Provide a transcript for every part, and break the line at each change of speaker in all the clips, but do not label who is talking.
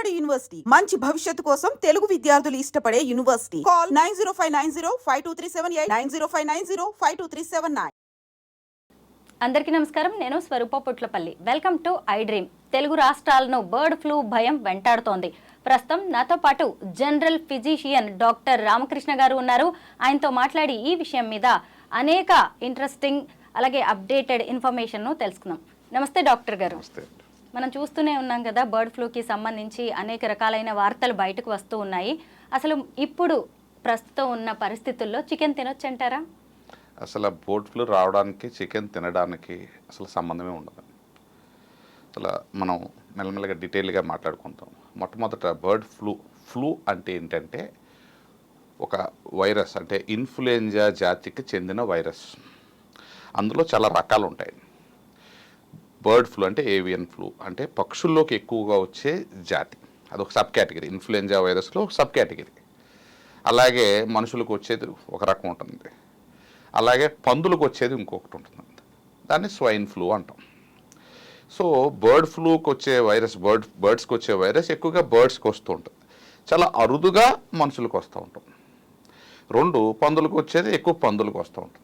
Vijayawada university మంచి భవిష్యత్తు కోసం తెలుగు విద్యార్థులు ఇష్టపడే యూనివర్సిటీ. కాల్ 9059052378 9059052379.
అందరికీ నమస్కారం. నేను Swaroopa Putlapalli. Welcome to iDream. Telugu రాష్ట్రాలను బర్డ్ ఫ్లూ భయం వెంటాడుతోంది. ప్రస్తుతం నాతో పాటు జనరల్ ఫిజిషియన్ డాక్టర్ రామకృష్ణ గారు ఉన్నారు. ఆయనతో మాట్లాడి ఈ విషయం మీద అనేక ఇంట్రెస్టింగ్ అలాగే అప్డేటెడ్ ఇన్ఫర్మేషన్ను తెలుసుకుందాం. నమస్తే డాక్టర్ గారు. మనం చూస్తూనే ఉన్నాం కదా, బర్డ్ ఫ్లూకి సంబంధించి అనేక రకాలైన వార్తలు బయటకు వస్తూ ఉన్నాయి. అసలు ఇప్పుడు ప్రస్తుతం ఉన్న పరిస్థితుల్లో చికెన్ తినొచ్చు అంటారా?
అసలు బర్డ్ ఫ్లూ రావడానికి చికెన్ తినడానికి అసలు సంబంధమే ఉండదు. అసలు మనం మెల్లమెల్లగా డీటెయిల్గా మాట్లాడుకుంటాం. మొట్టమొదట బర్డ్ ఫ్లూ అంటే ఏంటంటే ఒక వైరస్, అంటే ఇన్ఫ్లుయెంజా జాతికి చెందిన వైరస్. అందులో చాలా రకాలు ఉంటాయి. బర్డ్ ఫ్లూ అంటే ఏవియన్ ఫ్లూ, అంటే పక్షుల్లోకి ఎక్కువగా వచ్చే జాతి, అదొక సబ్ కేటగిరీ. ఇన్ఫ్లుయెంజా వైరస్లో ఒక సబ్ కేటగిరీ. అలాగే మనుషులకు వచ్చేది ఒక రకం ఉంటుంది, అలాగే పందులకు వచ్చేది ఇంకొకటి ఉంటుంది. దాన్ని స్వైన్ ఫ్లూ అంటాం. సో బర్డ్ ఫ్లూకి వచ్చే వైరస్, బర్డ్స్కి వచ్చే వైరస్ ఎక్కువగా బర్డ్స్కి వస్తూ ఉంటుంది. చాలా అరుదుగా మనుషులకు వస్తూ ఉంటుంది. రెండు, పందులకు వచ్చేది ఎక్కువ పందులకు వస్తూ ఉంటుంది.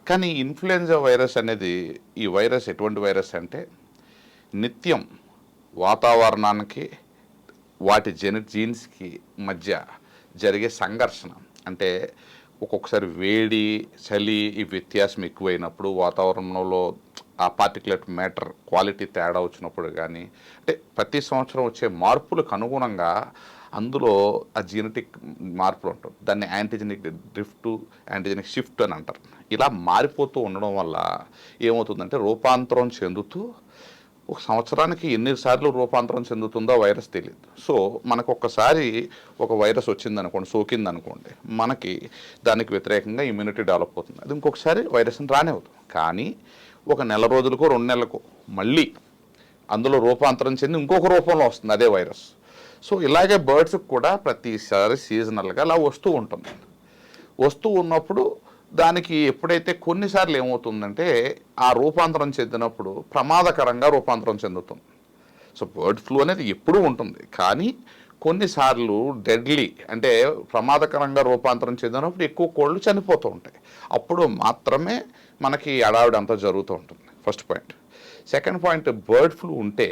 కానీ ఇన్ఫ్లుయెంజా వైరస్ అనేది, ఈ వైరస్ ఎటువంటి వైరస్ అంటే నిత్యం వాతావరణానికి వాటి జీన్స్కి మధ్య జరిగే సంఘర్షణ. అంటే ఒక్కొక్కసారి వేడి, చలి ఈ వ్యత్యాసం ఎక్కువైనప్పుడు, వాతావరణంలో ఆ పార్టికులేట్ మ్యాటర్ క్వాలిటీ తేడా వచ్చినప్పుడు కానీ, అంటే ప్రతి సంవత్సరం వచ్చే మార్పులకు అనుగుణంగా అందులో ఆ జీనెటిక్ మార్పులు ఉంటాయి. దాన్ని యాంటీజెనిక్ డ్రిఫ్ట్, యాంటీజెనిక్ షిఫ్ట్ అని అంటారు. ఇలా మారిపోతూ ఉండడం వల్ల ఏమవుతుందంటే రూపాంతరం చెందుతూ ఒక సంవత్సరానికి ఎన్నిసార్లు రూపాంతరం చెందుతుందో వైరస్ తెలియదు. సో మనకు ఒక్కసారి ఒక వైరస్ వచ్చిందనుకోండి, సోకిందనుకోండి, మనకి దానికి వ్యతిరేకంగా ఇమ్యూనిటీ డెవలప్ అవుతుంది. అది ఇంకొకసారి వైరస్ని రానివ్వదు. కానీ ఒక నెల రోజులకో 2 నెలలకో మళ్ళీ అందులో రూపాంతరం చెంది ఇంకొక రూపంలో వస్తుంది అదే వైరస్. సో ఇలాగే బర్డ్స్కి కూడా ప్రతిసారి సీజనల్గా అలా వస్తూ ఉంటుంది. వస్తూ ఉన్నప్పుడు దానికి ఎప్పుడైతే కొన్నిసార్లు ఏమవుతుందంటే ఆ రూపాంతరం చెందినప్పుడు ప్రమాదకరంగా రూపాంతరం చెందుతుంది. సో బర్డ్ ఫ్లూ అనేది ఎప్పుడూ ఉంటుంది, కానీ కొన్నిసార్లు డెడ్లీ, అంటే ప్రమాదకరంగా రూపాంతరం చెందినప్పుడు ఎక్కువ కోళ్ళు చనిపోతూ ఉంటాయి. అప్పుడు మాత్రమే మనకి అడావిడంతా జరుగుతూ ఉంటుంది. First point. Second point, bird flu ఉంటే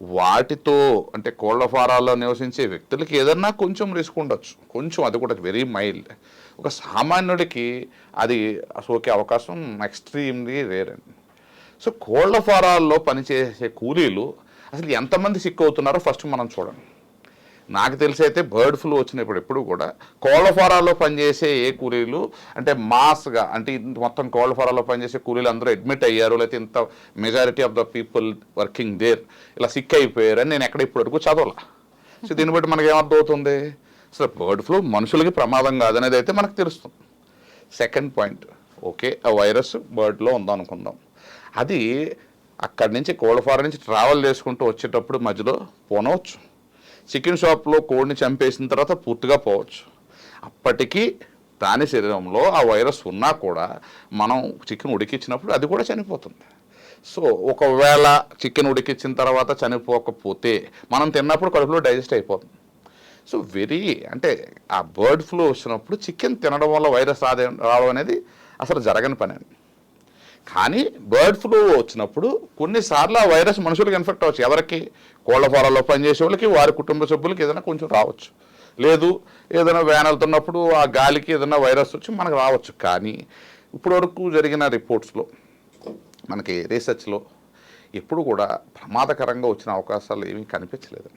వాటితో, అంటే కోళ్ల ఫారాల్లో నివసించే వ్యక్తులకి ఏదన్నా కొంచెం రిస్క్ ఉండొచ్చు, కొంచెం, అది కూడా వెరీ మైల్డ్. ఒక సామాన్యుడికి అది సోకే అవకాశం ఎక్స్ట్రీమ్లీ రేర్ అండి. సో కోళ్ల ఫారాల్లో పనిచేసే కూలీలు అసలు ఎంతమంది సిక్ అవుతున్నారో ఫస్ట్ మనం చూడండి. నాకు తెలిసి అయితే బర్డ్ ఫ్లూ వచ్చినప్పుడు ఎప్పుడు కూడా కోళ్ల ఫారాల్లో పనిచేసే ఏ కూలీలు, అంటే మాస్గా, అంటే మొత్తం కోళ్ల ఫారాల్లో పనిచేసే కూలీలు అందరూ అడ్మిట్ అయ్యారు, లేకపోతే ఇంత majority of the people working there ఇలా సిక్ అయిపోయారు అని నేను ఎక్కడ ఇప్పటివరకు చదవాల. సో దీన్ని బట్టి మనకి ఏమర్థం అవుతుంది? అసలు బర్డ్ ఫ్లూ మనుషులకి ప్రమాదం కాదనేది అయితే మనకు తెలుస్తుంది. సెకండ్ పాయింట్, ఓకే, ఆ వైరస్ బర్డ్లో ఉందనుకుందాం. అది అక్కడి నుంచి కోళ్ల ఫారం నుంచి ట్రావెల్ చేసుకుంటూ వచ్చేటప్పుడు మధ్యలో పోనవచ్చు. చికెన్ షాప్లో కోడిని చంపేసిన తర్వాత పూర్తిగా పోవచ్చు. అప్పటికీ దాని శరీరంలో ఆ వైరస్ ఉన్నా కూడా మనం చికెన్ ఉడికించినప్పుడు అది కూడా చనిపోతుంది. సో ఒకవేళ చికెన్ ఉడికించిన తర్వాత చనిపోకపోతే మనం తిన్నప్పుడు కడుపులో డైజెస్ట్ అయిపోతుంది. సో అంటే ఆ బర్డ్ ఫ్లూ వచ్చినప్పుడు చికెన్ తినడం వల్ల వైరస్ రావడం అనేది అసలు జరగని పని అండి. కానీ బర్డ్ ఫ్లూ వచ్చినప్పుడు కొన్నిసార్లు ఆ వైరస్ మనుషులకు ఇన్ఫెక్ట్ అవ్వచ్చు. ఎవరికి? కోళ్ల ఫారాల్లో పనిచేసే వాళ్ళకి, వారి కుటుంబ సభ్యులకి ఏదైనా కొంచెం రావచ్చు. లేదు ఏదైనా వ్యాన్ వెళ్తున్నప్పుడు ఆ గాలికి ఏదైనా వైరస్ వచ్చి మనకు రావచ్చు. కానీ ఇప్పటివరకు జరిగిన రిపోర్ట్స్లో, మనకి రీసెర్చ్లో ఎప్పుడు కూడా ప్రమాదకరంగా వచ్చిన అవకాశాలు ఏమీ కనిపించలేదు.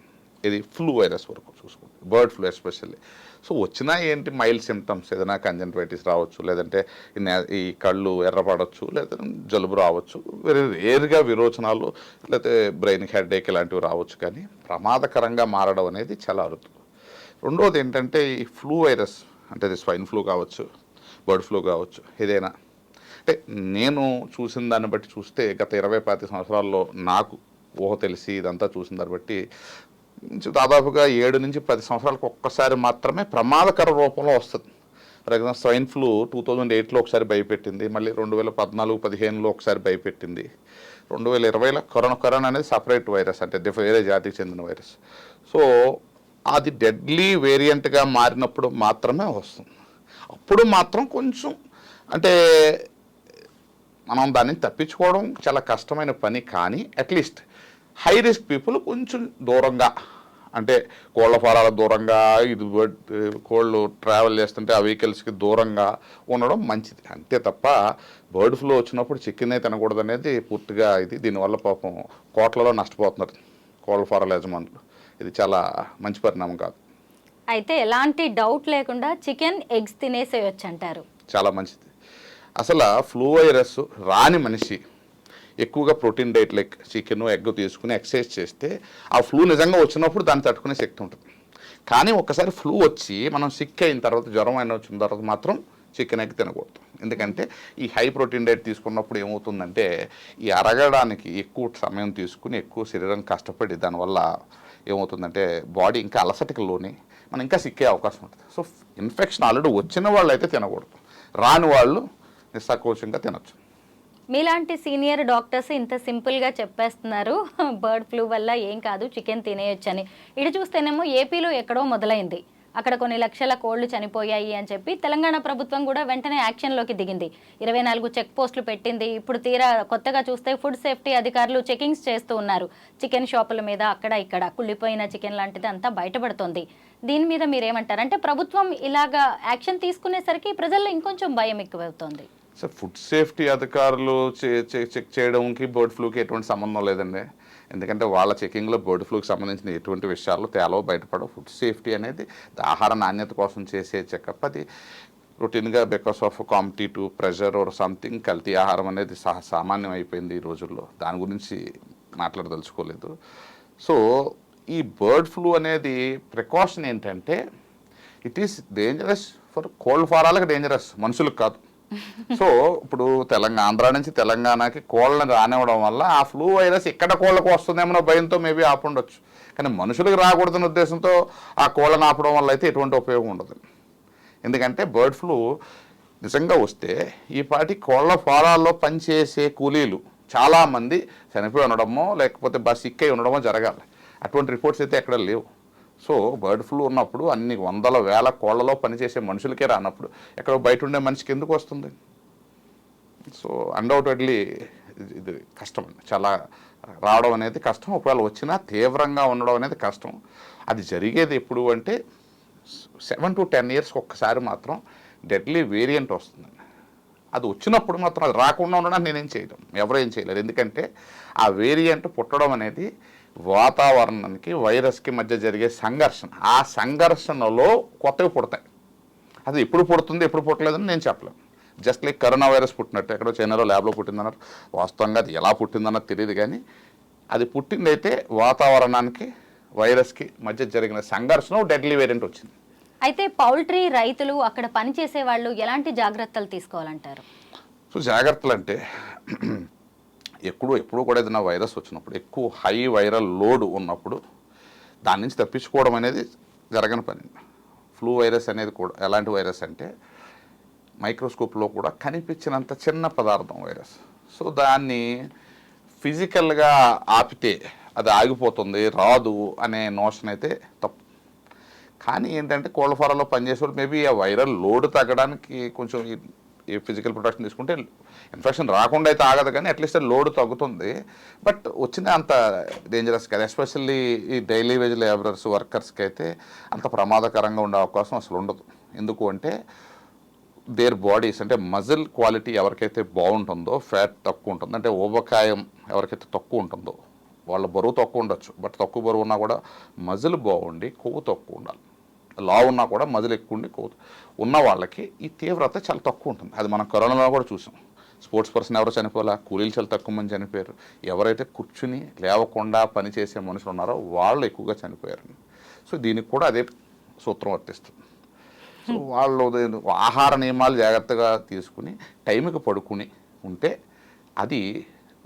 ఇది ఫ్లూ వైరస్ వరకు చూసుకోండి, బర్డ్ ఫ్లూ ఎస్పెషల్లీ. సో వచ్చినా ఏంటి, మైల్డ్ సిమ్టమ్స్, ఏదైనా కంజంక్టివైటిస్ రావచ్చు, లేదంటే ఈ కళ్ళు ఎర్రపడవచ్చు, లేదా జలుబు రావచ్చు, వెరీ రేర్గా విరోచనాలు, లేకపోతే బ్రెయిన్ హెడేక్ ఇలాంటివి రావచ్చు. కానీ ప్రమాదకరంగా మారడం అనేది చాలా అరుదు. రెండవది ఏంటంటే ఈ ఫ్లూ వైరస్, అంటే ఇది స్వైన్ ఫ్లూ కావచ్చు, బర్డ్ ఫ్లూ కావచ్చు, ఏదైనా, అంటే నేను చూసిన దాన్ని బట్టి చూస్తే గత 20-25 సంవత్సరాల్లో నాకు ఊహ తెలిసి ఇదంతా చూసిన దాన్ని బట్టి దాదాపుగా 7 నుంచి 10 సంవత్సరాలకు ఒక్కసారి మాత్రమే ప్రమాదకర రూపంలో వస్తుంది. ఫర్ ఎగ్జాంపుల్ స్వైన్ ఫ్లూ 2008లో ఒకసారి భయపెట్టింది, మళ్ళీ 2014-15లో ఒకసారి భయపెట్టింది, 2020లో కరోనా అనేది సపరేట్ వైరస్, అంటే వేరే జాతికి చెందిన వైరస్. సో అది డెడ్లీ వేరియంట్గా మారినప్పుడు మాత్రమే వస్తుంది. అప్పుడు మాత్రం కొంచెం అంటే మనం దాన్ని తప్పించుకోవడం చాలా కష్టమైన పని. కానీ అట్లీస్ట్ హై రిస్క్ పీపుల్ కొంచెం దూరంగా, అంటే కోళ్ళ ఫారాల దూరంగా, ఇది కోళ్ళు ట్రావెల్ చేస్తుంటే ఆ వెహికల్స్కి దూరంగా ఉండడం మంచిది. అంతే తప్ప బర్డ్ ఫ్లూ వచ్చినప్పుడు చికెనే తినకూడదు అనేది పూర్తిగా ఇది. దీనివల్ల పాపం కోట్లలో నష్టపోతున్నారు కోళ్ళ ఫారాల యజమానులు. ఇది చాలా మంచి పరిణామం కాదు.
అయితే ఎలాంటి డౌట్ లేకుండా చికెన్, ఎగ్స్ తినేసేయొచ్చు అంటారు.
చాలా మంచిది. అసలు ఫ్లూ వైరస్ రాని మనిషి ఎక్కువగా protein diet like chicken, egg తీసుకుని ఎక్సర్సైజ్ చేస్తే ఆ ఫ్లూ నిజంగా వచ్చినప్పుడు దాన్ని తట్టుకునే శక్తి ఉంటుంది. కానీ ఒక్కసారి ఫ్లూ వచ్చి మనం సిక్ అయిన తర్వాత, జ్వరం అయిన వచ్చిన తర్వాత మాత్రం చికెన్, ఎగ్ తినకూడదు. ఎందుకంటే ఈ హై ప్రోటీన్ డైట్ తీసుకున్నప్పుడు ఏమవుతుందంటే ఈ అరగడానికి ఎక్కువ సమయం తీసుకుని ఎక్కువ శరీరాన్ని కష్టపడి దానివల్ల ఏమవుతుందంటే బాడీ ఇంకా అలసటకి లోని మనం ఇంకా సిక్కే అవకాశం ఉంటుంది. సో ఇన్ఫెక్షన్ ఆల్రెడీ వచ్చిన వాళ్ళు అయితే తినకూడదు, రాని వాళ్ళు నిస్సంకోచంగా తినొచ్చు.
మీలాంటి సీనియర్ డాక్టర్స్ ఇంత సింపుల్గా చెప్పేస్తున్నారు బర్డ్ ఫ్లూ వల్ల ఏం కాదు, చికెన్ తినేయొచ్చని. ఇటు చూస్తేనేమో ఏపీలో ఎక్కడో మొదలైంది, అక్కడ కొన్ని లక్షల కోళ్లు చనిపోయాయి అని చెప్పి తెలంగాణ ప్రభుత్వం కూడా వెంటనే యాక్షన్లోకి దిగింది. 24 చెక్ పోస్టులు పెట్టింది. ఇప్పుడు తీరా కొత్తగా చూస్తే ఫుడ్ సేఫ్టీ అధికారులు చెకింగ్స్ చేస్తూ ఉన్నారు. చికెన్ షాపుల మీద అక్కడ ఇక్కడ కుళ్ళిపోయిన చికెన్ లాంటిది అంతా బయటపడుతోంది. దీని మీద మీరేమంటారు? అంటే ప్రభుత్వం ఇలాగా యాక్షన్ తీసుకునేసరికి ప్రజల్లో ఇంకొంచెం భయం ఎక్కువవుతోంది.
సో ఫుడ్ సేఫ్టీ అధికారులు చెక్ చేయడంకి బర్డ్ ఫ్లూకి ఎటువంటి సంబంధం లేదండి. ఎందుకంటే వాళ్ళ చెకింగ్లో బర్డ్ ఫ్లూకి సంబంధించిన ఎటువంటి విషయాలు తేలవు, బయటపడవు. ఫుడ్ సేఫ్టీ అనేది ఆహార నాణ్యత కోసం చేసే చెకప్. అది రొటీన్గా because of competitive pressure or something కల్తీ ఆహారం అనేది సామాన్యం అయిపోయింది ఈ రోజుల్లో. దాని గురించి మాట్లాడదలుచుకోలేదు. సో ఈ బర్డ్ ఫ్లూ అనేది ప్రికాషన్ ఏంటంటే ఇట్ ఈస్ డేంజరస్ ఫర్ కోల్డ్ ఫారాలకు, డేంజరస్ మనుషులకు కాదు. సో ఇప్పుడు ఆంధ్ర నుంచి తెలంగాణకి కోళ్ళని రానివ్వడం వల్ల ఆ ఫ్లూ వైరస్ ఇక్కడ కోళ్ళకు వస్తుందేమో భయంతో మేబీ ఆపుండొచ్చు. కానీ మనుషులకు రాకూడదన్న ఉద్దేశంతో ఆ కోళ్ళని ఆపడం వల్ల అయితే ఎటువంటి ఉపయోగం ఉండదు. ఎందుకంటే బర్డ్ ఫ్లూ నిజంగా వస్తే ఈ పాటి కోళ్ళ ఫారాల్లో పనిచేసే కూలీలు చాలామంది చనిపోయి ఉండడమో లేకపోతే సిక్ అయి ఉండడమో జరగాలి. అటువంటి రిపోర్ట్స్ అయితే ఎక్కడ లేవు. సో బర్డ్ ఫ్లూ ఉన్నప్పుడు అన్ని వందల వేల కోళ్లలో పనిచేసే మనుషులకే రానప్పుడు ఎక్కడ బయట ఉండే మనిషికి ఎందుకు వస్తుంది? సో అన్డౌటెడ్లీ ఇది కష్టం, చాలా రావడం అనేది కష్టం. ఒకవేళ వచ్చినా తీవ్రంగా ఉండడం అనేది కష్టం. అది జరిగేది ఎప్పుడు అంటే 7 to 10 years ఒక్కసారి మాత్రం డెడ్లీ వేరియంట్ వస్తుందండి. అది వచ్చినప్పుడు మాత్రం అది రాకుండా ఉండడానికి నేనేం చేయలేం, ఎవరు ఏం చేయలేరు. ఎందుకంటే ఆ వేరియంట్ పుట్టడం అనేది వాతావరణానికి వైరస్కి మధ్య జరిగే సంఘర్షణ. ఆ సంఘర్షణలో కొత్తవి పుడతాయి. అది ఎప్పుడు పుడుతుంది ఎప్పుడు పుట్టలేదని నేను చెప్పలేను. జస్ట్ లైక్ కరోనా వైరస్ పుట్టినట్టు ఎక్కడో చైనాలో ల్యాబ్లో పుట్టిందన్నారు. వాస్తవంగా అది ఎలా పుట్టిందన్నది తెలియదు. కానీ అది పుట్టిందైతే వాతావరణానికి వైరస్కి మధ్య జరిగిన సంఘర్షణ డెడ్లీ వేరియంట్ వచ్చింది.
అయితే పౌల్ట్రీ రైతులు, అక్కడ పనిచేసే వాళ్ళు ఎలాంటి జాగ్రత్తలు తీసుకోవాలంటారు?
సో జాగ్రత్తలు అంటే ఎప్పుడు కూడా ఏదైనా వైరస్ వచ్చినప్పుడు ఎక్కువ హై వైరల్ లోడ్ ఉన్నప్పుడు దాని నుంచి తప్పించుకోవడం అనేది జరగని పని. ఫ్లూ వైరస్ అనేది కూడా ఎలాంటి వైరస్ అంటే మైక్రోస్కోప్లో కూడా కనిపించినంత చిన్న పదార్థం వైరస్. సో దాన్ని ఫిజికల్గా ఆపితే అది ఆగిపోతుంది, రాదు అనే నోషన్ అయితే తప్పు. కానీ ఏంటంటే కోళ్ళ ఫారాల్లో పనిచేసేవాళ్ళు మేబీ ఆ వైరల్ లోడ్ తగ్గడానికి కొంచెం ఈ ఫిజికల్ ప్రొటెక్షన్ తీసుకుంటే ఇన్ఫెక్షన్ రాకుండా అయితే ఆగదు, కానీ అట్లీస్ట్ లోడ్ తగ్గుతుంది. బట్ వచ్చిన అంత డేంజరస్ కాదు. ఎస్పెషల్లీ ఈ డైలీ వేజ్ లేబరర్స్, వర్కర్స్కి అయితే అంత ప్రమాదకరంగా ఉండే అవకాశం అసలు ఉండదు. ఎందుకు అంటే దేర్ బాడీస్ అంటే మజిల్ క్వాలిటీ ఎవరికైతే బాగుంటుందో, ఫ్యాట్ తక్కువ ఉంటుంది, అంటే ఊబకాయం ఎవరికైతే తక్కువ ఉంటుందో వాళ్ళ బరువు తక్కువ ఉండొచ్చు. బట్ తక్కువ బరువు ఉన్నా కూడా మజిల్ బాగుండి కొవ్వు తక్కువ ఉండాలి. లా ఉన్నా కూడా మజిల్ ఎక్కువ ఉండి కొవ్వు ఉన్న వాళ్ళకి ఈ తీవ్రత చాలా తక్కువ ఉంటుంది. అది మనం కరోనాలో కూడా చూసాం. స్పోర్ట్స్ పర్సన్ ఎవరో చనిపోలే, కూలీలు చాలా తక్కువ మంది చనిపోయారు. ఎవరైతే కూర్చుని లేవకుండా పనిచేసే మనుషులు ఉన్నారో వాళ్ళు ఎక్కువగా చనిపోయారు. సో దీనికి కూడా అదే సూత్రం వర్తిస్తుంది. సో వాళ్ళు ఆహార నియమాలు జాగ్రత్తగా తీసుకుని టైంకి పడుకుని ఉంటే అది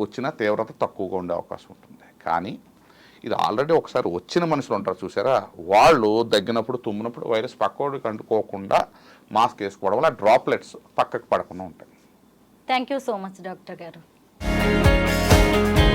వచ్చిన తీవ్రత తక్కువగా ఉండే అవకాశం ఉంటుంది. కానీ ఇది ఆల్రెడీ ఒకసారి వచ్చిన మనుషులు ఉంటారు చూసారా, వాళ్ళు దగ్గినప్పుడు తుమ్మినప్పుడు వైరస్ పక్కోడికి అంటుకోకుండా మాస్క్ వేసుకోవడం వల్ల డ్రాప్లెట్స్ పక్కకు పడకుండా ఉంటాయి.
Thank you so much doctor గారు. నమస్తే